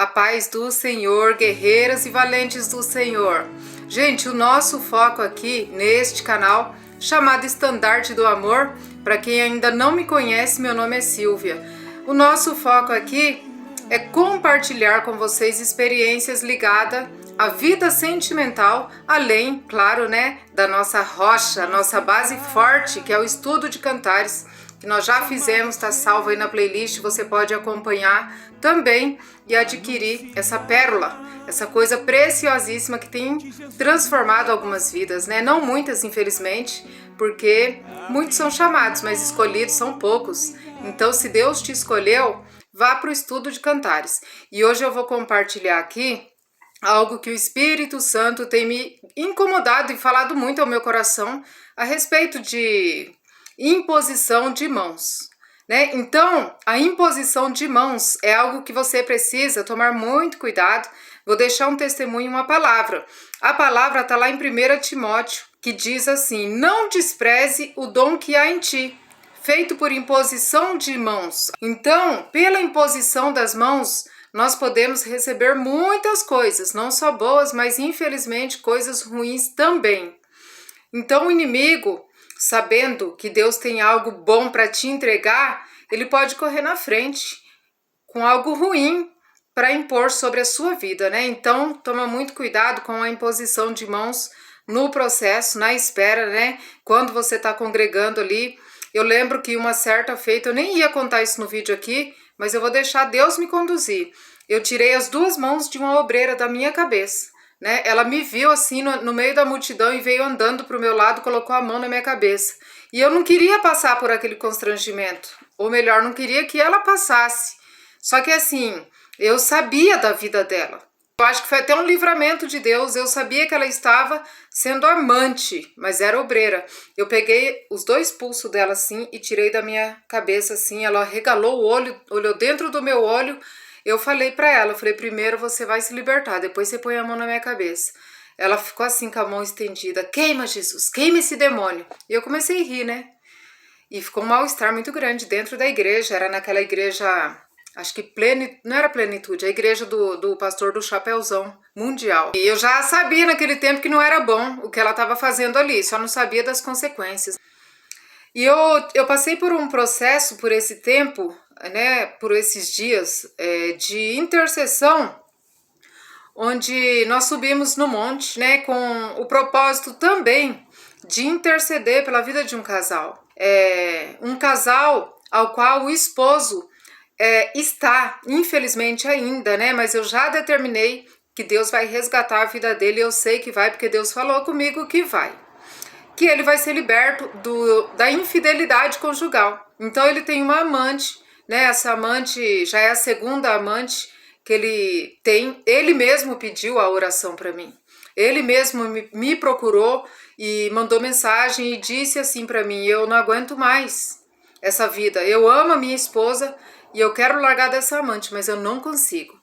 A paz do Senhor, guerreiras e valentes do Senhor. Gente, o nosso foco aqui neste canal, chamado Estandarte do Amor, para quem ainda não me conhece, meu nome é Silvia. O nosso foco aqui é compartilhar com vocês experiências ligadas à vida sentimental, além, claro, né, da nossa rocha, nossa base forte, que é o estudo de cantares, que nós já fizemos, tá salvo aí na playlist, você pode acompanhar também e adquirir essa pérola, essa coisa preciosíssima que tem transformado algumas vidas, né? Não muitas, infelizmente, porque muitos são chamados, mas escolhidos são poucos. Então, se Deus te escolheu, vá para o estudo de cantares. E hoje eu vou compartilhar aqui algo que o Espírito Santo tem me incomodado e falado muito ao meu coração a respeito de imposição de mãos, né? Então, a imposição de mãos é algo que você precisa tomar muito cuidado. Vou deixar um testemunho, uma palavra. A palavra está lá em 1 Timóteo, que diz assim: não despreze o dom que há em ti, feito por imposição de mãos. Então, pela imposição das mãos, nós podemos receber muitas coisas, não só boas, mas infelizmente coisas ruins também. Então, o inimigo, sabendo que Deus tem algo bom para te entregar, ele pode correr na frente com algo ruim para impor sobre a sua vida, né? Então, toma muito cuidado com a imposição de mãos no processo, na espera, né? Quando você está congregando ali. Eu lembro que uma certa feita, eu nem ia contar isso no vídeo aqui, mas eu vou deixar Deus me conduzir. Eu tirei as duas mãos de uma obreira da minha cabeça, né? Ela me viu assim no meio da multidão e veio andando para o meu lado, colocou a mão na minha cabeça. E eu não queria passar por aquele constrangimento, ou melhor, não queria que ela passasse. Só que assim, eu sabia da vida dela. Eu acho que foi até um livramento de Deus. Eu sabia que ela estava sendo amante, mas era obreira. Eu peguei os dois pulsos dela assim e tirei da minha cabeça assim. Ela regalou o olho, olhou dentro do meu olho. Eu falei pra ela, eu falei: primeiro você vai se libertar, depois você põe a mão na minha cabeça. Ela ficou assim com a mão estendida: queima, Jesus, queima esse demônio. E eu comecei a rir, né? E ficou um mal-estar muito grande dentro da igreja. Era naquela igreja, acho que não era Plenitude, a igreja do pastor do Chapeuzão Mundial. E eu já sabia naquele tempo que não era bom o que ela estava fazendo ali, só não sabia das consequências. E eu passei por um processo, por esse tempo, né, por esses dias de intercessão, onde nós subimos no monte, né, com o propósito também de interceder pela vida de um casal. Um casal ao qual o esposo está, infelizmente ainda, né, mas eu já determinei que Deus vai resgatar a vida dele, eu sei que vai, porque Deus falou comigo que vai. Que ele vai ser liberto da infidelidade conjugal. Então ele tem uma amante, né? Essa amante já é a segunda amante que ele tem. Ele mesmo pediu a oração para mim. Ele mesmo me procurou e mandou mensagem e disse assim para mim: eu não aguento mais essa vida. Eu amo a minha esposa e eu quero largar dessa amante, mas eu não consigo.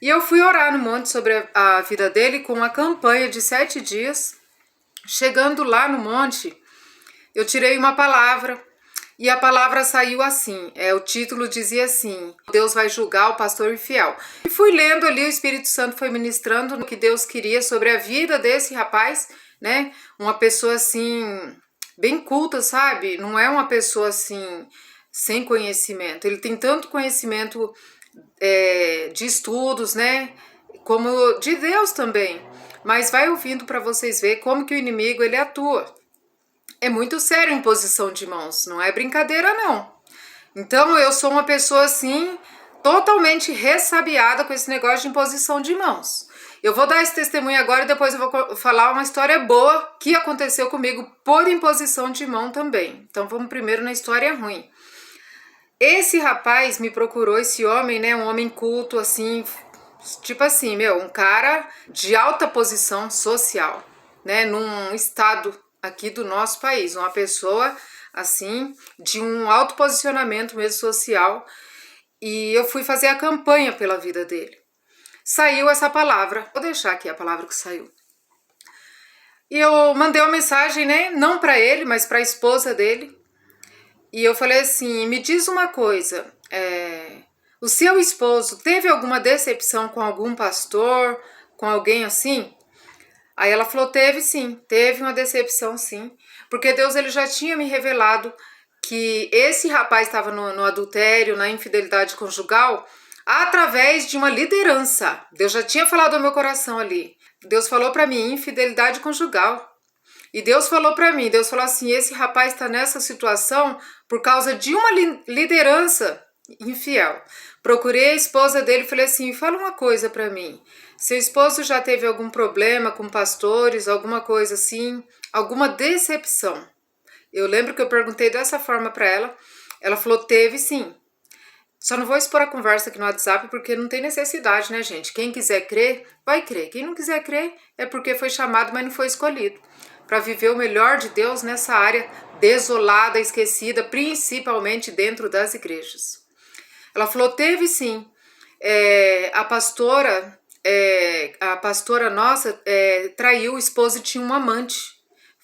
E eu fui orar no monte sobre a vida dele com uma campanha de 7 dias. Chegando lá no monte, eu tirei uma palavra e a palavra saiu assim, o título dizia assim: Deus vai julgar o pastor infiel. E fui lendo ali, o Espírito Santo foi ministrando no que Deus queria sobre a vida desse rapaz, né? Uma pessoa assim, bem culta, sabe? Não é uma pessoa assim, sem conhecimento. Ele tem tanto conhecimento de estudos, né? Como de Deus também. Mas vai ouvindo para vocês verem como que o inimigo ele atua. É muito sério a imposição de mãos, não é brincadeira não. Então eu sou uma pessoa assim, totalmente ressabiada com esse negócio de imposição de mãos. Eu vou dar esse testemunho agora e depois eu vou falar uma história boa que aconteceu comigo por imposição de mão também. Então vamos primeiro na história ruim. Esse rapaz me procurou, esse homem, né, um homem culto assim, tipo assim, um cara de alta posição social, né, num estado aqui do nosso país, uma pessoa assim, de um alto posicionamento mesmo social, e eu fui fazer a campanha pela vida dele. Saiu essa palavra, vou deixar aqui a palavra que saiu. E eu mandei uma mensagem, né, não para ele, mas para a esposa dele, e eu falei assim: me diz uma coisa, O seu esposo teve alguma decepção com algum pastor, com alguém assim? Aí ela falou, teve sim, teve uma decepção sim, porque Deus ele já tinha me revelado que esse rapaz estava no adultério, na infidelidade conjugal, através de uma liderança. Deus já tinha falado ao meu coração ali. Deus falou para mim, infidelidade conjugal. E Deus falou para mim, Deus falou assim, esse rapaz está nessa situação por causa de uma liderança infiel. Procurei a esposa dele e falei assim, fala uma coisa para mim. Seu esposo já teve algum problema com pastores, alguma coisa assim, alguma decepção? Eu lembro que eu perguntei dessa forma para ela. Ela falou, teve sim. Só não vou expor a conversa aqui no WhatsApp porque não tem necessidade, né, gente? Quem quiser crer, vai crer. Quem não quiser crer é porque foi chamado, mas não foi escolhido. Para viver o melhor de Deus nessa área desolada, esquecida, principalmente dentro das igrejas. Ela falou, teve sim. A pastora nossa traiu o esposo e tinha um amante.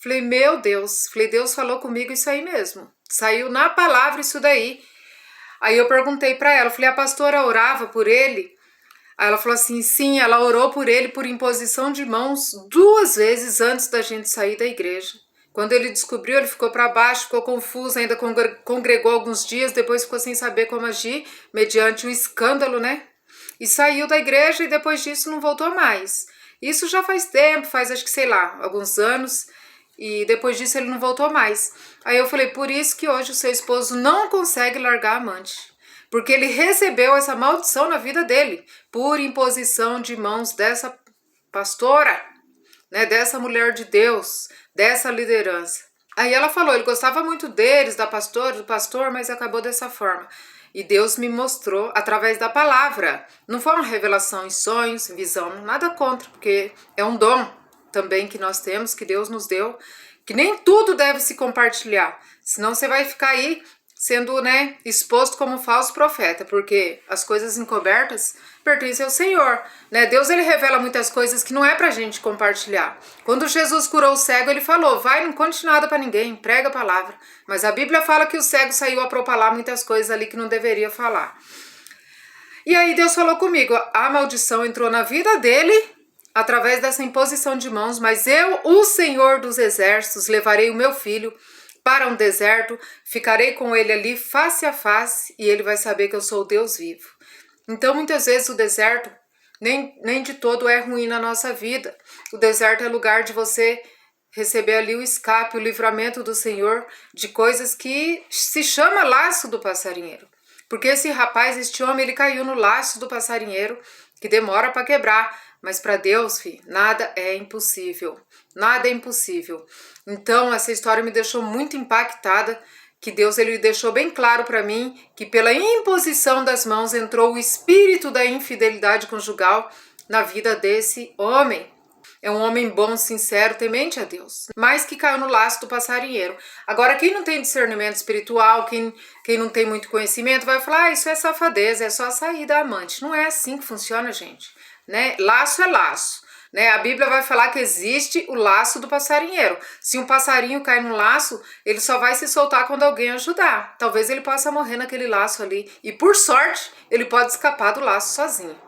Falei, meu Deus. Falei, Deus falou comigo isso aí mesmo. Saiu na palavra isso daí. Aí eu perguntei para ela, falei, a pastora orava por ele? Aí ela falou assim, sim, ela orou por ele por imposição de mãos 2 vezes antes da gente sair da igreja. Quando ele descobriu, ele ficou para baixo, ficou confuso, ainda congregou alguns dias, depois ficou sem saber como agir, mediante um escândalo, né? E saiu da igreja e depois disso não voltou mais. Isso já faz tempo, faz acho que, sei lá, alguns anos, e depois disso ele não voltou mais. Aí eu falei, por isso que hoje o seu esposo não consegue largar a amante. Porque ele recebeu essa maldição na vida dele, por imposição de mãos dessa pastora, né, dessa mulher de Deus, dessa liderança. Aí ela falou, ele gostava muito deles, do pastor, mas acabou dessa forma. E Deus me mostrou através da palavra. Não foi uma revelação em sonhos, em visão, nada contra, porque é um dom também que nós temos, que Deus nos deu, que nem tudo deve se compartilhar, senão você vai ficar aí sendo, né, exposto como falso profeta, porque as coisas encobertas pertencem ao Senhor, né? Deus ele revela muitas coisas que não é pra gente compartilhar. Quando Jesus curou o cego, ele falou, vai, não conte nada pra ninguém, prega a palavra. Mas a Bíblia fala que o cego saiu a propalar muitas coisas ali que não deveria falar. E aí Deus falou comigo, a maldição entrou na vida dele através dessa imposição de mãos, mas eu, o Senhor dos Exércitos, levarei o meu filho para um deserto, ficarei com ele ali face a face e ele vai saber que eu sou o Deus vivo. Então, muitas vezes o deserto nem de todo é ruim na nossa vida. O deserto é lugar de você receber ali o escape, o livramento do Senhor de coisas que se chama laço do passarinheiro. Porque esse rapaz, este homem, ele caiu no laço do passarinheiro que demora para quebrar. Mas para Deus, filho, nada é impossível. Nada é impossível. Então, essa história me deixou muito impactada, que Deus ele deixou bem claro para mim que pela imposição das mãos entrou o espírito da infidelidade conjugal na vida desse homem. É um homem bom, sincero, temente a Deus, mas que caiu no laço do passarinheiro. Agora, quem não tem discernimento espiritual, quem não tem muito conhecimento, vai falar, isso é safadeza, é só sair da amante. Não é assim que funciona, gente. Né? Laço é laço. Né? A Bíblia vai falar que existe o laço do passarinheiro. Se um passarinho cai no laço, ele só vai se soltar quando alguém ajudar. Talvez ele possa morrer naquele laço ali. E por sorte, ele pode escapar do laço sozinho.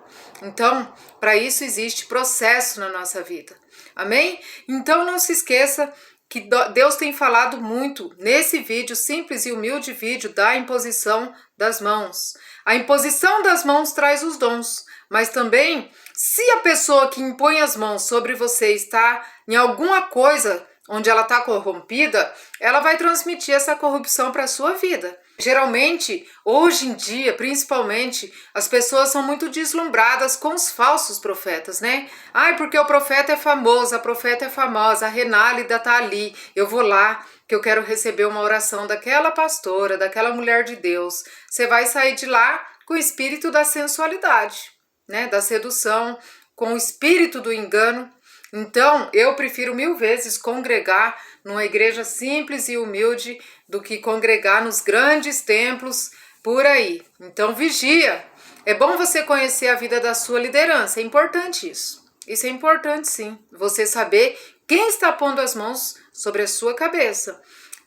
Então, para isso existe processo na nossa vida. Amém? Então não se esqueça que Deus tem falado muito nesse vídeo, simples e humilde vídeo da imposição das mãos. A imposição das mãos traz os dons, mas também, se a pessoa que impõe as mãos sobre você está em alguma coisa onde ela está corrompida, ela vai transmitir essa corrupção para a sua vida. Geralmente, hoje em dia, principalmente, as pessoas são muito deslumbradas com os falsos profetas, né? Ai, porque o profeta é famoso, a profeta é famosa, a Renálida tá ali, eu vou lá, que eu quero receber uma oração daquela pastora, daquela mulher de Deus. Você vai sair de lá com o espírito da sensualidade, né? Da sedução, com o espírito do engano. Então, eu prefiro 1000 vezes congregar numa igreja simples e humilde do que congregar nos grandes templos por aí. Então, vigia. É bom você conhecer a vida da sua liderança, é importante isso. Isso é importante sim, você saber quem está pondo as mãos sobre a sua cabeça.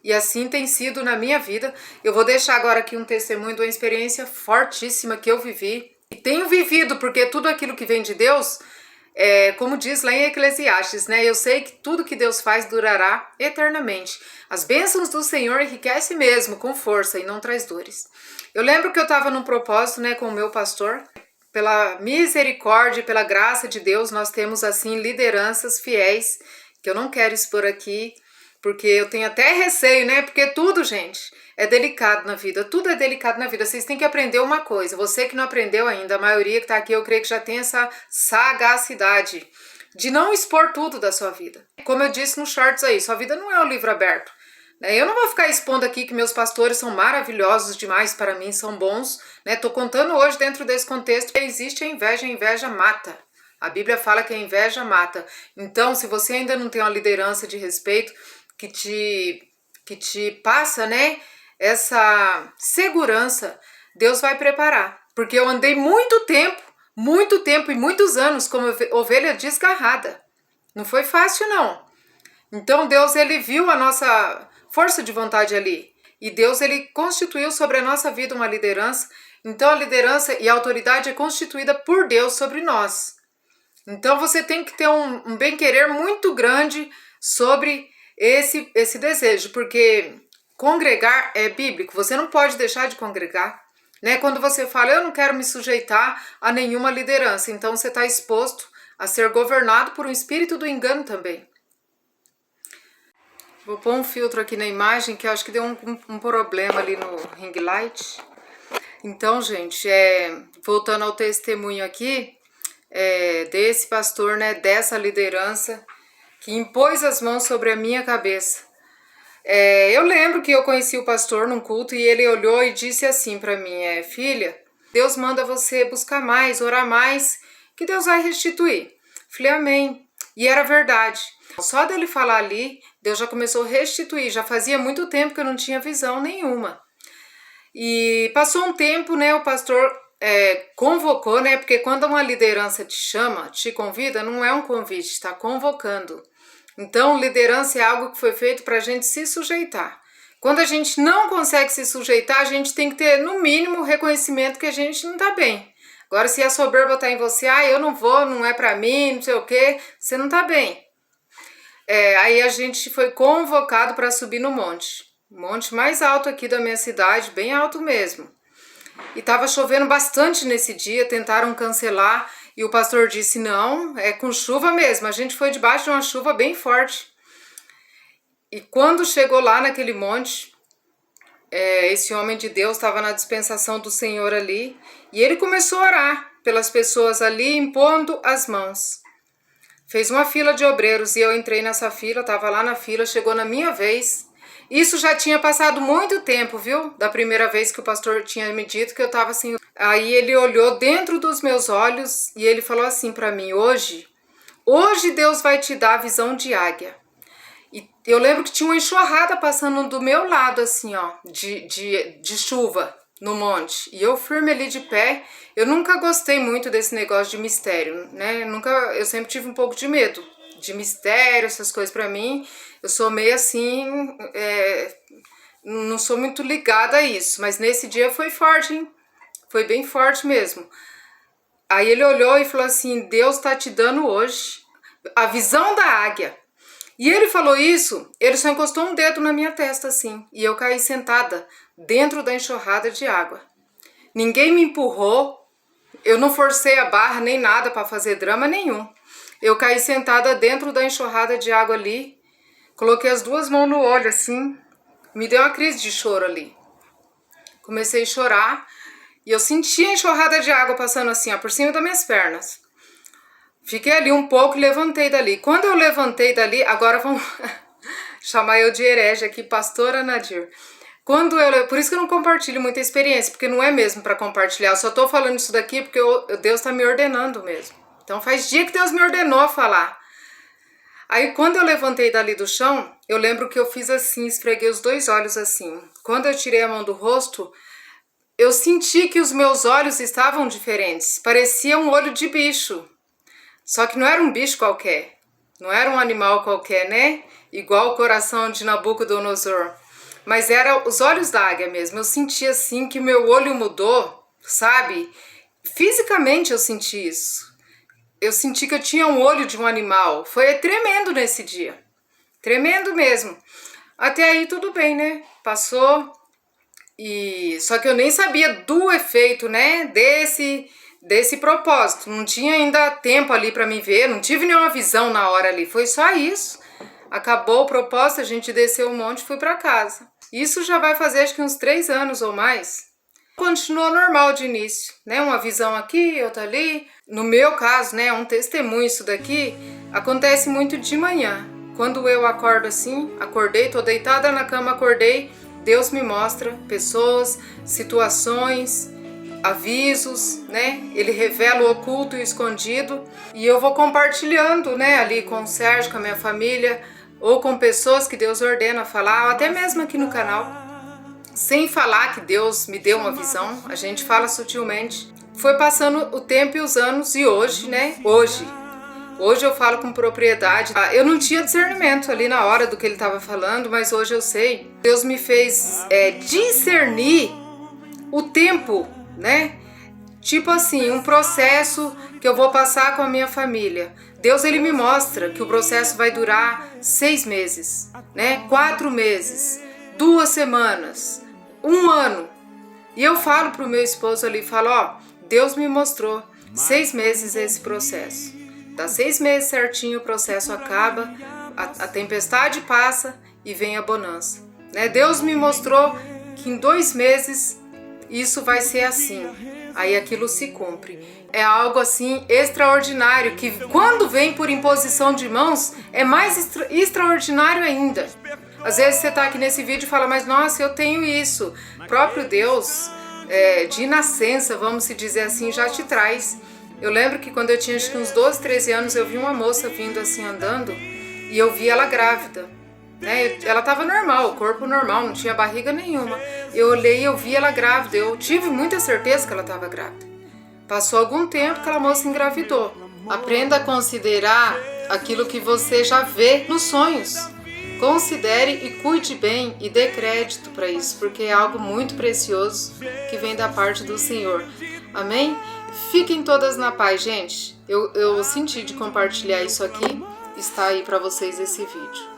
E assim tem sido na minha vida. Eu vou deixar agora aqui um testemunho de uma experiência fortíssima que eu vivi. E tenho vivido, porque tudo aquilo que vem de Deus, como diz lá em Eclesiastes, né? Eu sei que tudo que Deus faz durará eternamente. As bênçãos do Senhor enriquecem mesmo, com força, e não traz dores. Eu lembro que eu estava num propósito, né, com o meu pastor. Pela misericórdia e pela graça de Deus, nós temos, assim, lideranças fiéis, que eu não quero expor aqui, porque eu tenho até receio, né? Porque tudo, gente, é delicado na vida. Tudo é delicado na vida. Vocês têm que aprender uma coisa. Você que não aprendeu ainda, a maioria que tá aqui, eu creio que já tem essa sagacidade de não expor tudo da sua vida. Como eu disse no shorts aí, sua vida não é um livro aberto. Eu não vou ficar expondo aqui que meus pastores são maravilhosos demais para mim, são bons. Tô contando hoje dentro desse contexto que existe a inveja mata. A Bíblia fala que a inveja mata. Então, se você ainda não tem uma liderança de respeito, que te passa, né, essa segurança, Deus vai preparar. Porque eu andei muito tempo e muitos anos como ovelha desgarrada. Não foi fácil, não. Então Deus, ele viu a nossa força de vontade ali. E Deus, ele constituiu sobre a nossa vida uma liderança. Então a liderança e a autoridade é constituída por Deus sobre nós. Então você tem que ter um bem-querer muito grande sobre esse desejo, porque congregar é bíblico, você não pode deixar de congregar, né? Quando você fala, eu não quero me sujeitar a nenhuma liderança, então você está exposto a ser governado por um espírito do engano também. Vou pôr um filtro aqui na imagem, que eu acho que deu um problema ali no ring light. Então, gente, voltando ao testemunho aqui, desse pastor, né, dessa liderança, que impôs as mãos sobre a minha cabeça. Eu lembro que eu conheci o pastor num culto e ele olhou e disse assim para mim, filha, Deus manda você buscar mais, orar mais, que Deus vai restituir. Falei, amém. E era verdade. Só dele falar ali, Deus já começou a restituir. Já fazia muito tempo que eu não tinha visão nenhuma. E passou um tempo, né, o pastor convocou, né, porque quando uma liderança te chama, te convida, não é um convite, está convocando. Então, liderança é algo que foi feito para a gente se sujeitar. Quando a gente não consegue se sujeitar, a gente tem que ter, no mínimo, o reconhecimento que a gente não está bem. Agora, se a soberba está em você, eu não vou, não é para mim, não sei o quê, você não está bem. Aí a gente foi convocado para subir no monte. O monte mais alto aqui da minha cidade, bem alto mesmo. E estava chovendo bastante nesse dia, tentaram cancelar. E o pastor disse, não, é com chuva mesmo. A gente foi debaixo de uma chuva bem forte. E quando chegou lá naquele monte, esse homem de Deus estava na dispensação do Senhor ali. E ele começou a orar pelas pessoas ali, impondo as mãos. Fez uma fila de obreiros e eu entrei nessa fila, estava lá na fila, chegou na minha vez. Isso já tinha passado muito tempo, viu? Da primeira vez que o pastor tinha me dito que eu estava assim. Aí ele olhou dentro dos meus olhos e ele falou assim para mim, hoje Deus vai te dar a visão de águia. E eu lembro que tinha uma enxurrada passando do meu lado, assim, ó, de chuva no monte. E eu firme ali de pé. Eu nunca gostei muito desse negócio de mistério, né? Eu sempre tive um pouco de medo de mistério, essas coisas pra mim. Eu sou meio assim, não sou muito ligada a isso. Mas nesse dia foi forte, hein? Foi bem forte mesmo. Aí ele olhou e falou assim, Deus tá te dando hoje a visão da águia. E ele falou isso, ele só encostou um dedo na minha testa assim. E eu caí sentada dentro da enxurrada de água. Ninguém me empurrou, eu não forcei a barra nem nada para fazer drama nenhum. Eu caí sentada dentro da enxurrada de água ali, coloquei as duas mãos no olho assim, me deu uma crise de choro ali. Comecei a chorar e eu senti a enxurrada de água passando assim, ó, por cima das minhas pernas. Fiquei ali um pouco e levantei dali. Quando eu levantei dali, agora vamos chamar eu de herege aqui, pastora Nadir. Por isso que eu não compartilho muita experiência, porque não é mesmo para compartilhar. Eu só tô falando isso daqui porque Deus tá me ordenando mesmo. Então faz dia que Deus me ordenou a falar. Aí quando eu levantei dali do chão, eu lembro que eu fiz assim, esfreguei os dois olhos assim. Quando eu tirei a mão do rosto, eu senti que os meus olhos estavam diferentes. Parecia um olho de bicho. Só que não era um bicho qualquer. Não era um animal qualquer, né? Igual o coração de Nabucodonosor. mas era os olhos da águia mesmo. Eu senti assim que meu olho mudou, sabe? Fisicamente eu senti isso. Eu senti que eu tinha um olho de um animal. Foi tremendo nesse dia. Tremendo mesmo. Até aí tudo bem, né? Passou. Só que eu nem sabia do efeito, né? Desse propósito. Não tinha ainda tempo ali para me ver. Não tive nenhuma visão na hora ali. Foi só isso. Acabou o propósito, a gente desceu um monte e fui para casa. Isso já vai fazer acho que uns 3 anos ou mais. Continuou normal de início, né? Uma visão aqui, outra ali. No meu caso, né? Um testemunho isso daqui. Acontece muito de manhã. Quando eu acordo assim, acordei, tô deitada na cama, acordei. Deus me mostra pessoas, situações, avisos, né? Ele revela o oculto e o escondido. E eu vou compartilhando, né? Ali com o Sérgio, com a minha família, ou com pessoas que Deus ordena falar, ou até mesmo aqui no canal. Sem falar que Deus me deu uma visão, a gente fala sutilmente. Foi passando o tempo e os anos e hoje, né? Hoje eu falo com propriedade. Eu não tinha discernimento ali na hora do que ele estava falando, mas hoje eu sei. Deus me fez discernir o tempo, né? Tipo assim, um processo que eu vou passar com a minha família. Deus, ele me mostra que o processo vai durar 6 meses, né? 4 meses, 2 semanas, 1 ano. E eu falo pro meu esposo ali, falo, ó, Deus me mostrou 6 meses esse processo. Dá 6 meses certinho, o processo acaba, a tempestade passa e vem a bonança, né? Deus me mostrou que em 2 meses isso vai ser assim. Aí aquilo se cumpre. É algo assim extraordinário, que quando vem por imposição de mãos, é mais extraordinário ainda. Às vezes você tá aqui nesse vídeo e fala, mas nossa, eu tenho isso. O próprio Deus, de nascença, vamos se dizer assim, já te traz. Eu lembro que quando eu tinha acho que uns 12, 13 anos, eu vi uma moça vindo assim andando e eu vi ela grávida. Né? Ela estava normal, corpo normal, não tinha barriga nenhuma. Eu olhei e eu vi ela grávida, eu tive muita certeza que ela estava grávida. Passou algum tempo que aquela moça engravidou. Aprenda a considerar aquilo que você já vê nos sonhos. Considere e cuide bem e dê crédito para isso, porque é algo muito precioso que vem da parte do Senhor. Amém? Fiquem todas na paz, gente. Eu senti de compartilhar isso aqui. Está aí para vocês esse vídeo.